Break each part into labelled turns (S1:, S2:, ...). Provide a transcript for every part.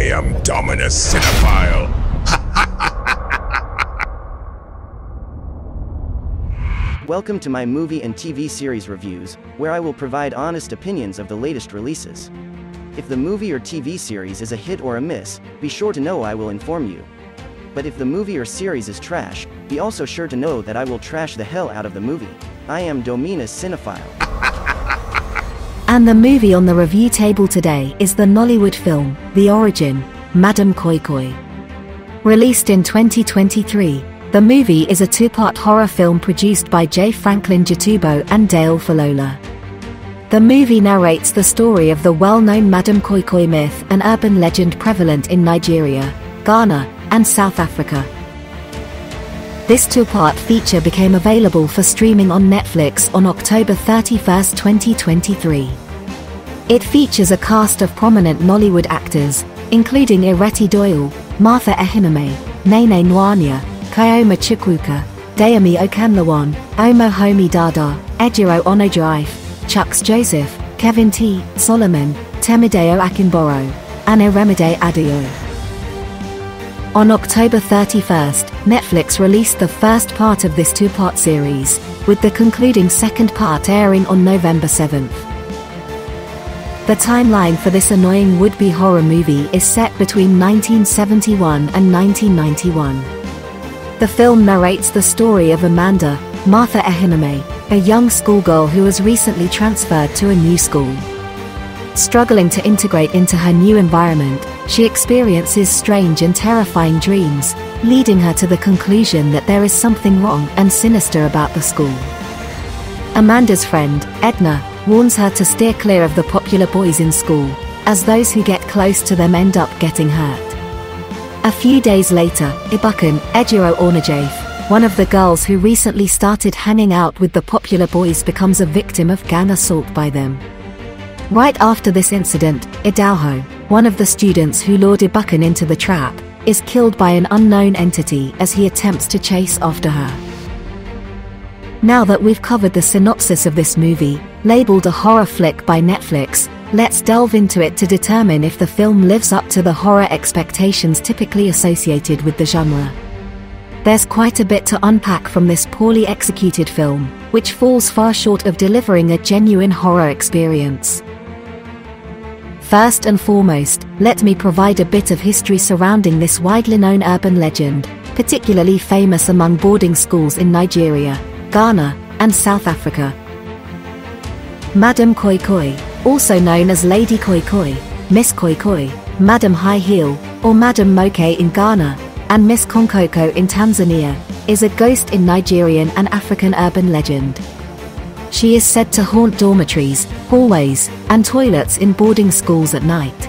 S1: I am Dominus Cinephile.
S2: Welcome to my movie and TV series reviews, where I will provide honest opinions of the latest releases. If the movie or TV series is a hit or a miss, be sure to know I will inform you. But if the movie or series is trash, be also sure to know that I will trash the hell out of the movie. I am Dominus Cinephile.
S3: And the movie on the review table today is the Nollywood film, The Origin, Madam Koi Koi. Released in 2023, the movie is a two-part horror film produced by J. Franklin Jatubo and Dale Falola. The movie narrates the story of the well-known Madam Koi Koi myth, an urban legend prevalent in Nigeria, Ghana, and South Africa. This two-part feature became available for streaming on Netflix on October 31, 2023. It features a cast of prominent Nollywood actors, including Ireti Doyle, Martha Ehinome, Nene Nwanyo, Chioma Chukwuka, Deyemi Okanlawon, Omowunmi Dada, Ejiro Onojaife, Chuks Joseph, Kevin T. Solomon, Temidayo Akinboro, and Iremide Adeoye. On October 31st, Netflix released the first part of this two-part series, with the concluding second part airing on November 7th. The timeline for this annoying would-be horror movie is set between 1971 and 1991. The film narrates the story of Amanda, Martha Ehinome, a young schoolgirl who was recently transferred to a new school. Struggling to integrate into her new environment, she experiences strange and terrifying dreams, leading her to the conclusion that there is something wrong and sinister about the school. Amanda's friend, Edna, warns her to steer clear of the popular boys in school, as those who get close to them end up getting hurt. A few days later, Ibukan, Ejiro Onojaife, one of the girls who recently started hanging out with the popular boys, becomes a victim of gang assault by them. Right after this incident, Idaho, one of the students who lured Ibukan into the trap, is killed by an unknown entity as he attempts to chase after her. Now that we've covered the synopsis of this movie, labeled a horror flick by Netflix, let's delve into it to determine if the film lives up to the horror expectations typically associated with the genre. There's quite a bit to unpack from this poorly executed film, which falls far short of delivering a genuine horror experience. First and foremost, let me provide a bit of history surrounding this widely known urban legend, particularly famous among boarding schools in Nigeria, Ghana, and South Africa. Madam Koi Koi, also known as Lady Koi Koi, Miss Koi Koi, Madam High Heel, or Madam Moke in Ghana, and Miss Konkoko in Tanzania, is a ghost in Nigerian and African urban legend. She is said to haunt dormitories, hallways, and toilets in boarding schools at night.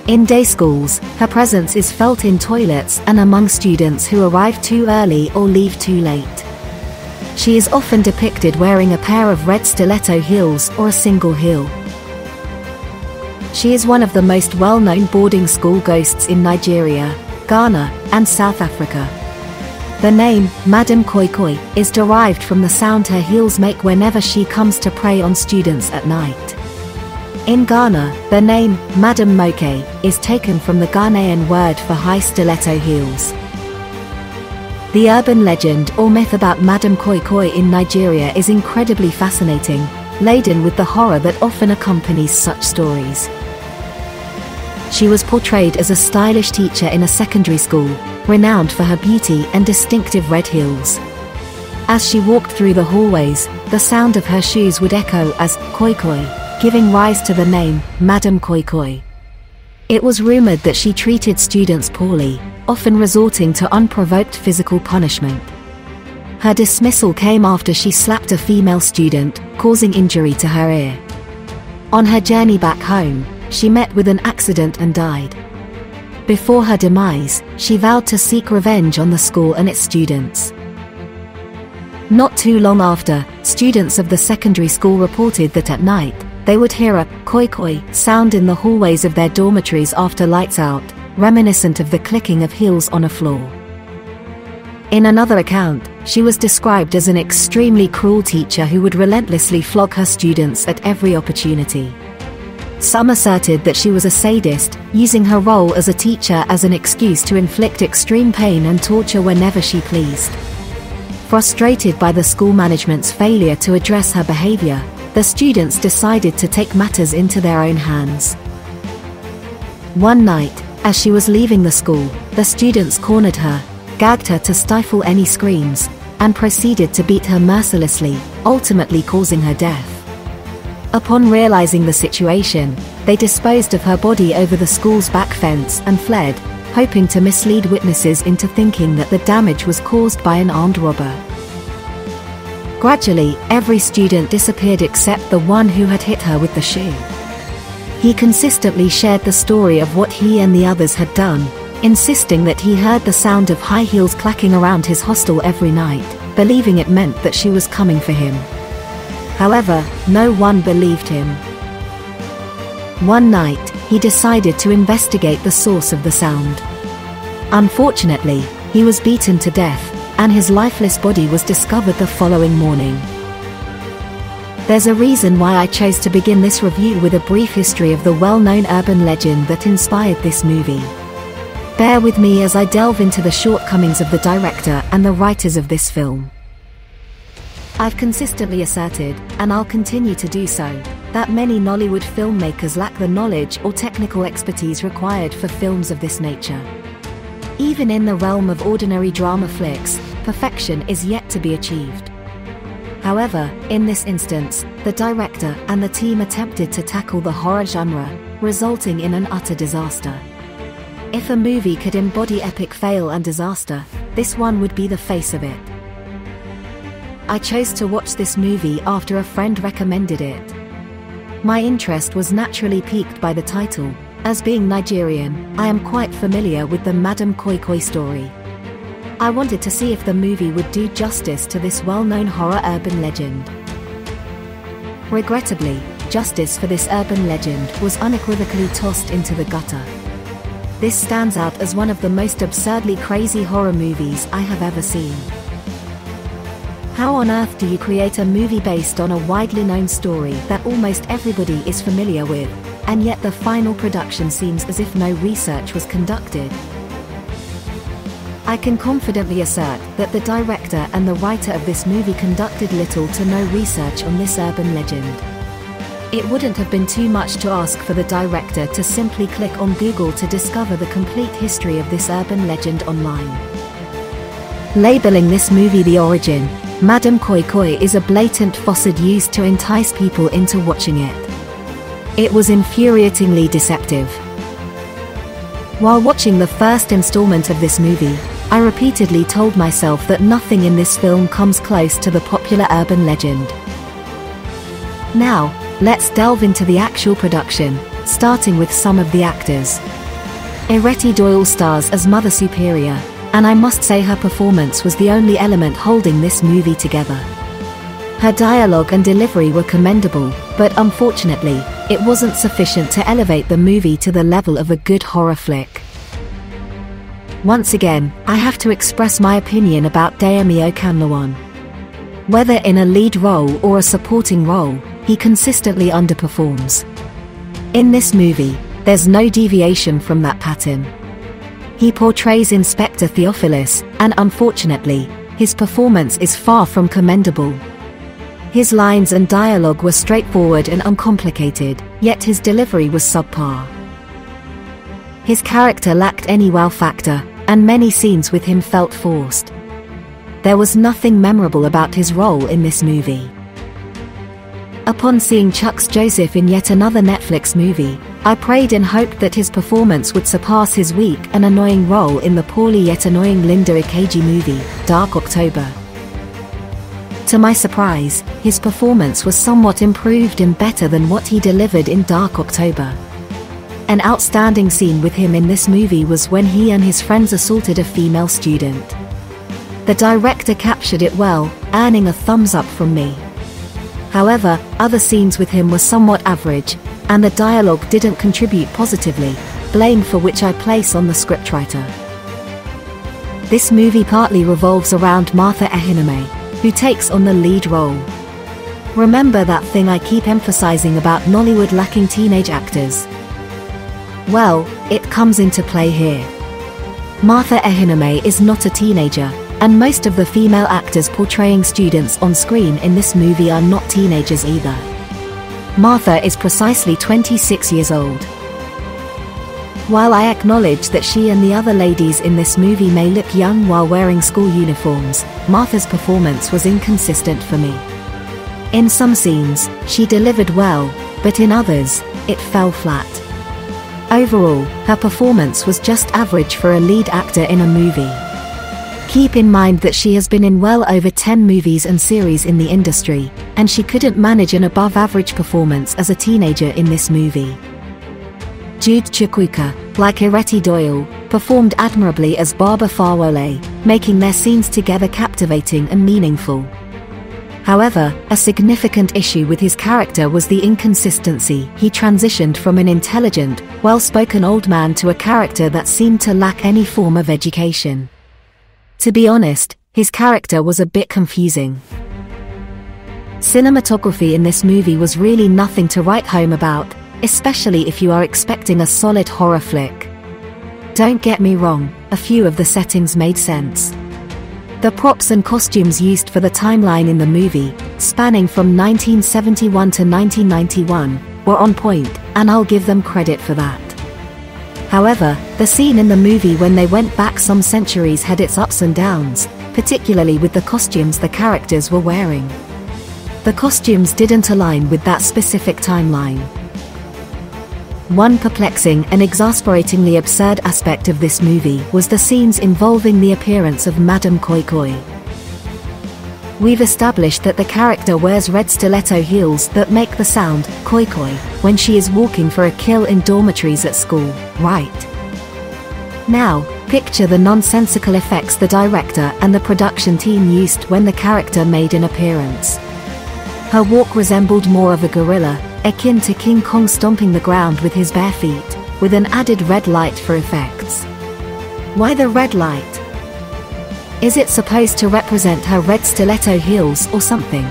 S3: In day schools, her presence is felt in toilets and among students who arrive too early or leave too late. She is often depicted wearing a pair of red stiletto heels or a single heel. She is one of the most well-known boarding school ghosts in Nigeria, Ghana, and South Africa. The name, Madam Koi Koi, is derived from the sound her heels make whenever she comes to prey on students at night. In Ghana, the name, Madam Moke, is taken from the Ghanaian word for high stiletto heels. The urban legend or myth about Madam Koi Koi in Nigeria is incredibly fascinating, laden with the horror that often accompanies such stories. She was portrayed as a stylish teacher in a secondary school, renowned for her beauty and distinctive red heels. As she walked through the hallways, the sound of her shoes would echo as Koi Koi, giving rise to the name, Madam Koi Koi. It was rumored that she treated students poorly, often resorting to unprovoked physical punishment. Her dismissal came after she slapped a female student, causing injury to her ear. On her journey back home, she met with an accident and died. Before her demise, she vowed to seek revenge on the school and its students. Not too long after, students of the secondary school reported that at night, they would hear a koi koi sound in the hallways of their dormitories after lights out, reminiscent of the clicking of heels on a floor. In another account, she was described as an extremely cruel teacher who would relentlessly flog her students at every opportunity. Some asserted that she was a sadist, using her role as a teacher as an excuse to inflict extreme pain and torture whenever she pleased. Frustrated by the school management's failure to address her behavior, the students decided to take matters into their own hands. One night, as she was leaving the school, the students cornered her, gagged her to stifle any screams, and proceeded to beat her mercilessly, ultimately causing her death. Upon realizing the situation, they disposed of her body over the school's back fence and fled, hoping to mislead witnesses into thinking that the damage was caused by an armed robber. Gradually, every student disappeared except the one who had hit her with the shoe. He consistently shared the story of what he and the others had done, insisting that he heard the sound of high heels clacking around his hostel every night, believing it meant that she was coming for him. However, no one believed him. One night, he decided to investigate the source of the sound. Unfortunately, he was beaten to death, and his lifeless body was discovered the following morning. There's a reason why I chose to begin this review with a brief history of the well-known urban legend that inspired this movie. Bear with me as I delve into the shortcomings of the director and the writers of this film. I've consistently asserted, and I'll continue to do so, that many Nollywood filmmakers lack the knowledge or technical expertise required for films of this nature. Even in the realm of ordinary drama flicks, perfection is yet to be achieved. However, in this instance, the director and the team attempted to tackle the horror genre, resulting in an utter disaster. If a movie could embody epic fail and disaster, this one would be the face of it. I chose to watch this movie after a friend recommended it. My interest was naturally piqued by the title. As being Nigerian, I am quite familiar with the Madam Koi Koi story. I wanted to see if the movie would do justice to this well-known horror urban legend. Regrettably, justice for this urban legend was unequivocally tossed into the gutter. This stands out as one of the most absurdly crazy horror movies I have ever seen. How on earth do you create a movie based on a widely known story that almost everybody is familiar with, and yet the final production seems as if no research was conducted? I can confidently assert that the director and the writer of this movie conducted little to no research on this urban legend. It wouldn't have been too much to ask for the director to simply click on Google to discover the complete history of this urban legend online. Labeling this movie The Origin, Madam Koi Koi is a blatant facade used to entice people into watching it. It was infuriatingly deceptive. While watching the first installment of this movie, I repeatedly told myself that nothing in this film comes close to the popular urban legend. Now, let's delve into the actual production, starting with some of the actors. Ireti Doyle stars as Mother Superior, and I must say her performance was the only element holding this movie together. Her dialogue and delivery were commendable, but unfortunately, it wasn't sufficient to elevate the movie to the level of a good horror flick. Once again, I have to express my opinion about Deyemi Okanlawon. Whether in a lead role or a supporting role, he consistently underperforms. In this movie, there's no deviation from that pattern. He portrays Inspector Theophilus, and unfortunately, his performance is far from commendable. His lines and dialogue were straightforward and uncomplicated, yet his delivery was subpar. His character lacked any wow factor, and many scenes with him felt forced. There was nothing memorable about his role in this movie. Upon seeing Chuks Joseph in yet another Netflix movie, I prayed and hoped that his performance would surpass his weak and annoying role in the poorly yet annoying Linda Ikeji movie, Dark October. To my surprise, his performance was somewhat improved and better than what he delivered in Dark October. An outstanding scene with him in this movie was when he and his friends assaulted a female student. The director captured it well, earning a thumbs up from me. However, other scenes with him were somewhat average, and the dialogue didn't contribute positively, blame for which I place on the scriptwriter. This movie partly revolves around Martha Ehinome, who takes on the lead role. Remember that thing I keep emphasizing about Nollywood lacking teenage actors? Well, it comes into play here. Martha Ehinome is not a teenager, and most of the female actors portraying students on screen in this movie are not teenagers either. Martha is precisely 26 years old. While I acknowledge that she and the other ladies in this movie may look young while wearing school uniforms, Martha's performance was inconsistent for me. In some scenes, she delivered well, but in others, it fell flat. Overall, her performance was just average for a lead actor in a movie. Keep in mind that she has been in well over 10 movies and series in the industry, and she couldn't manage an above-average performance as a teenager in this movie. Chuks Chukwuka, like Ireti Doyle, performed admirably as Baba Fawole, making their scenes together captivating and meaningful. However, a significant issue with his character was the inconsistency. He transitioned from an intelligent, well-spoken old man to a character that seemed to lack any form of education. To be honest, his character was a bit confusing. Cinematography in this movie was really nothing to write home about, especially if you are expecting a solid horror flick. Don't get me wrong, a few of the settings made sense. The props and costumes used for the timeline in the movie, spanning from 1971 to 1991, were on point, and I'll give them credit for that. However, the scene in the movie when they went back some centuries had its ups and downs, particularly with the costumes the characters were wearing. The costumes didn't align with that specific timeline. One perplexing and exasperatingly absurd aspect of this movie was the scenes involving the appearance of Madame Koi Koi. We've established that the character wears red stiletto heels that make the sound koi koi when she is walking for a kill in dormitories at school, right? Now, picture the nonsensical effects the director and the production team used when the character made an appearance. Her walk resembled more of a gorilla, akin to King Kong stomping the ground with his bare feet, with an added red light for effects. Why the red light? Is it supposed to represent her red stiletto heels or something?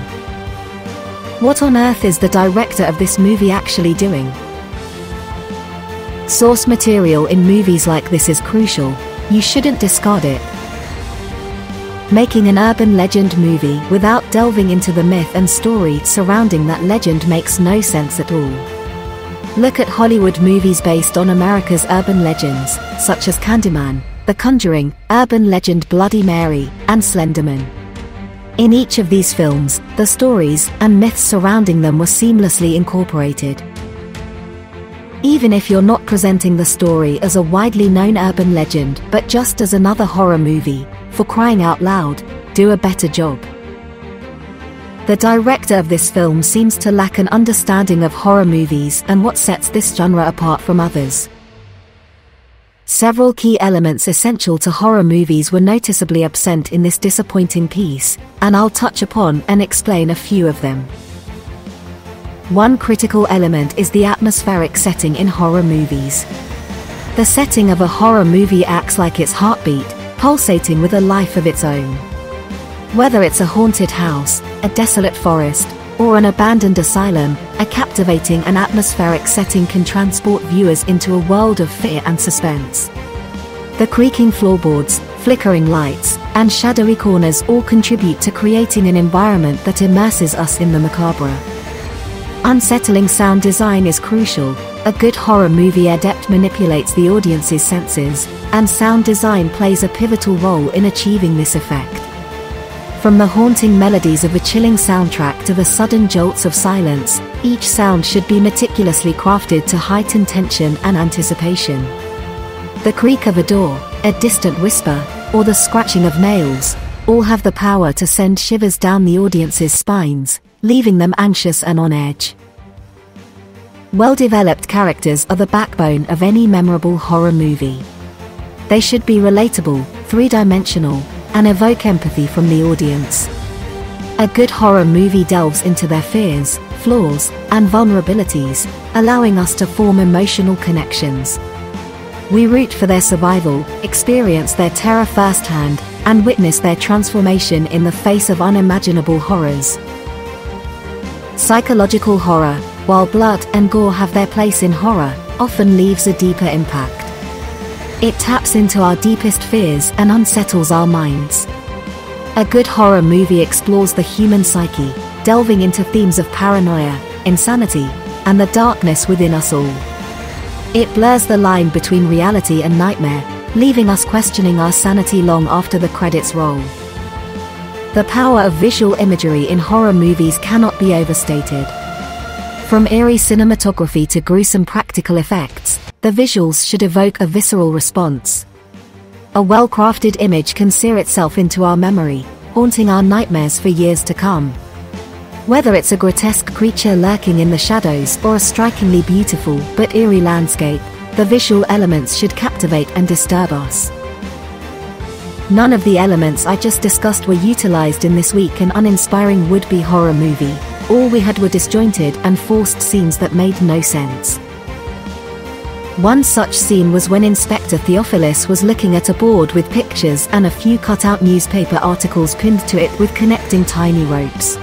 S3: What on earth is the director of this movie actually doing? Source material in movies like this is crucial. You shouldn't discard it. Making an urban legend movie without delving into the myth and story surrounding that legend makes no sense at all. Look at Hollywood movies based on America's urban legends, such as Candyman, The Conjuring, urban legend Bloody Mary, and Slenderman. In each of these films, the stories and myths surrounding them were seamlessly incorporated. Even if you're not presenting the story as a widely known urban legend but just as another horror movie, for crying out loud, do a better job. The director of this film seems to lack an understanding of horror movies and what sets this genre apart from others. Several key elements essential to horror movies were noticeably absent in this disappointing piece, and I'll touch upon and explain a few of them. One critical element is the atmospheric setting in horror movies. The setting of a horror movie acts like its heartbeat, pulsating with a life of its own. Whether it's a haunted house, a desolate forest, or an abandoned asylum, a captivating and atmospheric setting can transport viewers into a world of fear and suspense. The creaking floorboards, flickering lights, and shadowy corners all contribute to creating an environment that immerses us in the macabre. Unsettling sound design is crucial. A good horror movie adept manipulates the audience's senses, and sound design plays a pivotal role in achieving this effect. From the haunting melodies of a chilling soundtrack to the sudden jolts of silence, each sound should be meticulously crafted to heighten tension and anticipation. The creak of a door, a distant whisper, or the scratching of nails, all have the power to send shivers down the audience's spines, leaving them anxious and on edge. Well-developed characters are the backbone of any memorable horror movie. They should be relatable, three-dimensional, and evoke empathy from the audience. A good horror movie delves into their fears, flaws, and vulnerabilities, allowing us to form emotional connections. We root for their survival, experience their terror firsthand, and witness their transformation in the face of unimaginable horrors. Psychological horror, while blood and gore have their place in horror, often leaves a deeper impact. It taps into our deepest fears and unsettles our minds. A good horror movie explores the human psyche, delving into themes of paranoia, insanity, and the darkness within us all. It blurs the line between reality and nightmare, leaving us questioning our sanity long after the credits roll. The power of visual imagery in horror movies cannot be overstated. From eerie cinematography to gruesome practical effects, the visuals should evoke a visceral response. A well-crafted image can sear itself into our memory, haunting our nightmares for years to come. Whether it's a grotesque creature lurking in the shadows or a strikingly beautiful but eerie landscape, the visual elements should captivate and disturb us. None of the elements I just discussed were utilized in this weak and uninspiring would-be horror movie. All we had were disjointed and forced scenes that made no sense. One such scene was when Inspector Theophilus was looking at a board with pictures and a few cut-out newspaper articles pinned to it with connecting tiny ropes.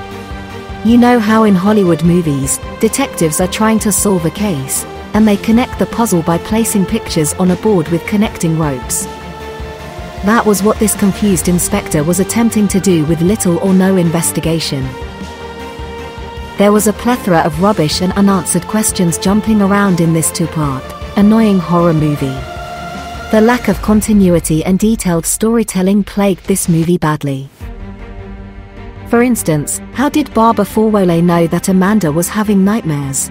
S3: You know how in Hollywood movies, detectives are trying to solve a case, and they connect the puzzle by placing pictures on a board with connecting ropes. That was what this confused inspector was attempting to do with little or no investigation. There was a plethora of rubbish and unanswered questions jumping around in this two-part, annoying horror movie. The lack of continuity and detailed storytelling plagued this movie badly. For instance, how did Baba Fawole know that Amanda was having nightmares?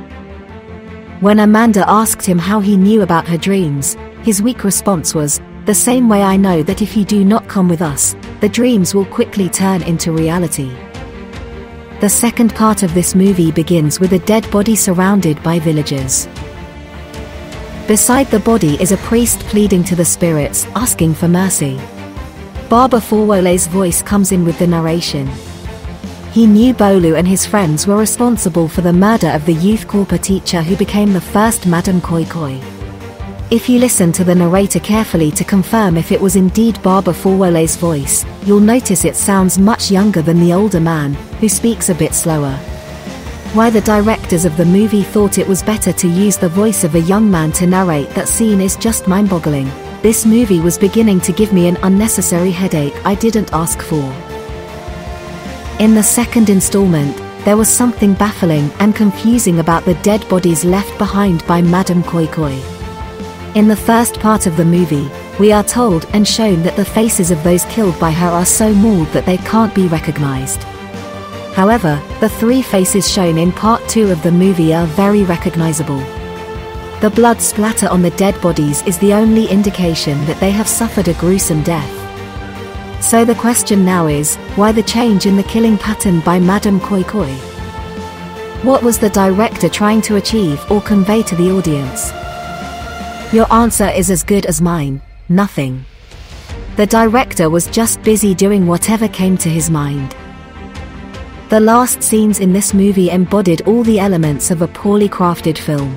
S3: When Amanda asked him how he knew about her dreams, his weak response was, "The same way I know that if you do not come with us, the dreams will quickly turn into reality." The second part of this movie begins with a dead body surrounded by villagers. Beside the body is a priest pleading to the spirits, asking for mercy. Baba Fawole's voice comes in with the narration. He knew Bolu and his friends were responsible for the murder of the youth corps teacher who became the first Madam Koi Koi. If you listen to the narrator carefully to confirm if it was indeed Baba Fawole's voice, you'll notice it sounds much younger than the older man, who speaks a bit slower. Why the directors of the movie thought it was better to use the voice of a young man to narrate that scene is just mind-boggling. This movie was beginning to give me an unnecessary headache I didn't ask for. In the second installment, there was something baffling and confusing about the dead bodies left behind by Madam Koi Koi. In the first part of the movie, we are told and shown that the faces of those killed by her are so mauled that they can't be recognized. However, the three faces shown in part 2 of the movie are very recognizable. The blood splatter on the dead bodies is the only indication that they have suffered a gruesome death. So the question now is, why the change in the killing pattern by Madam Koi Koi? What was the director trying to achieve or convey to the audience? Your answer is as good as mine: nothing. The director was just busy doing whatever came to his mind. The last scenes in this movie embodied all the elements of a poorly crafted film.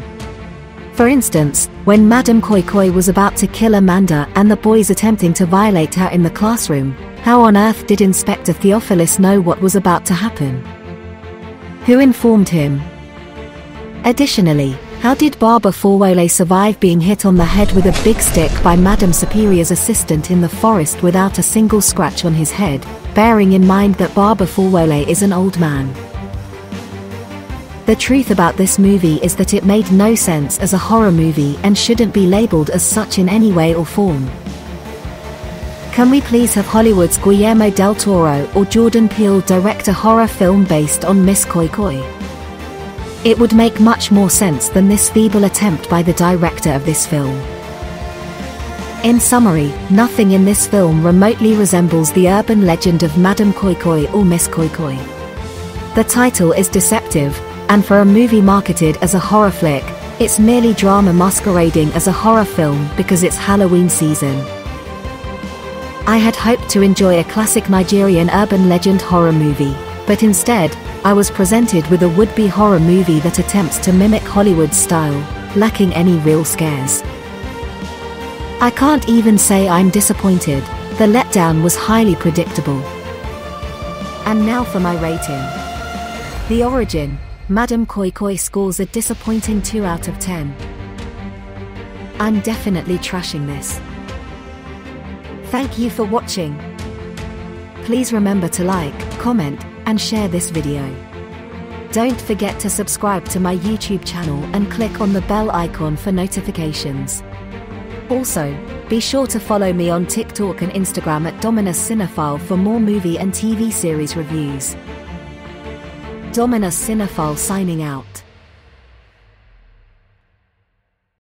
S3: For instance, when Madam Koi Koi was about to kill Amanda and the boys attempting to violate her in the classroom, how on earth did Inspector Theophilus know what was about to happen? Who informed him? Additionally, how did Baba Fawole survive being hit on the head with a big stick by Madam Superior's assistant in the forest without a single scratch on his head, bearing in mind that Baba Fawole is an old man? The truth about this movie is that it made no sense as a horror movie and shouldn't be labeled as such in any way or form. Can we please have Hollywood's Guillermo del Toro or Jordan Peele direct a horror film based on Miss Koi Koi? It would make much more sense than this feeble attempt by the director of this film. In summary, nothing in this film remotely resembles the urban legend of Madam Koi Koi or Miss Koi Koi. The title is deceptive, and for a movie marketed as a horror flick, it's merely drama masquerading as a horror film because it's Halloween season. I had hoped to enjoy a classic Nigerian urban legend horror movie, but instead, I was presented with a would-be horror movie that attempts to mimic Hollywood's style, lacking any real scares. I can't even say I'm disappointed. The letdown was highly predictable. And now for my rating. The Origin, Madam Koi Koi scores a disappointing 2 out of 10. I'm definitely trashing this. Thank you for watching. Please remember to like, comment, and share this video. Don't forget to subscribe to my YouTube channel and click on the bell icon for notifications. Also, be sure to follow me on TikTok and Instagram at Dominus Cinephile for more movie and TV series reviews. Dominus Cinephile signing out.